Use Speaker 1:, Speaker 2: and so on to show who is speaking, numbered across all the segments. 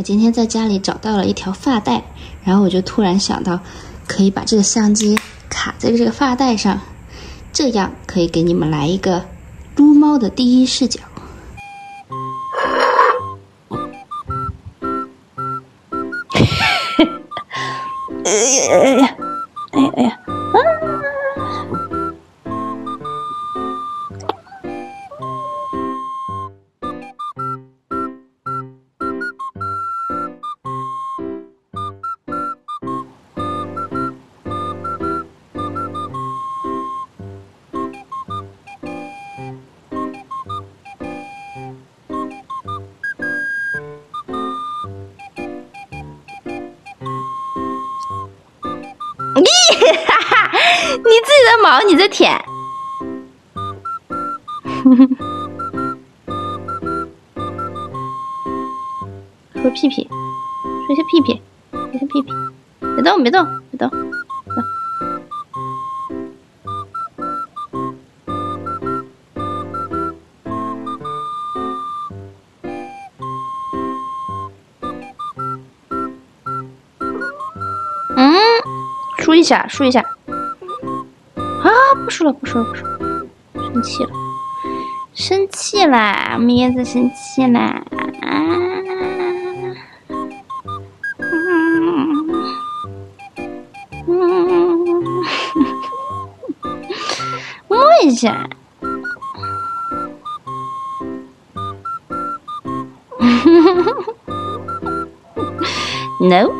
Speaker 1: 我今天在家里找到了一条发带，然后我就突然想到，可以把这个相机卡在这个发带上，这样可以给你们来一个撸猫的第一视角。哎呀！哈哈，你自己的毛你在舔，说屁屁，说些屁屁，说些屁屁，别动，别动，别动，别动。梳一下，梳一下。啊，不梳了，不梳了，不梳了，生气了，生气啦，咩子生气啦。摸一下。No。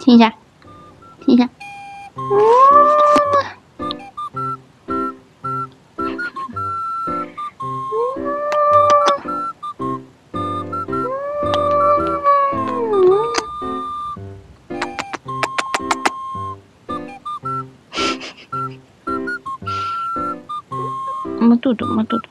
Speaker 1: 听一下，听一下。摸肚肚，摸肚肚。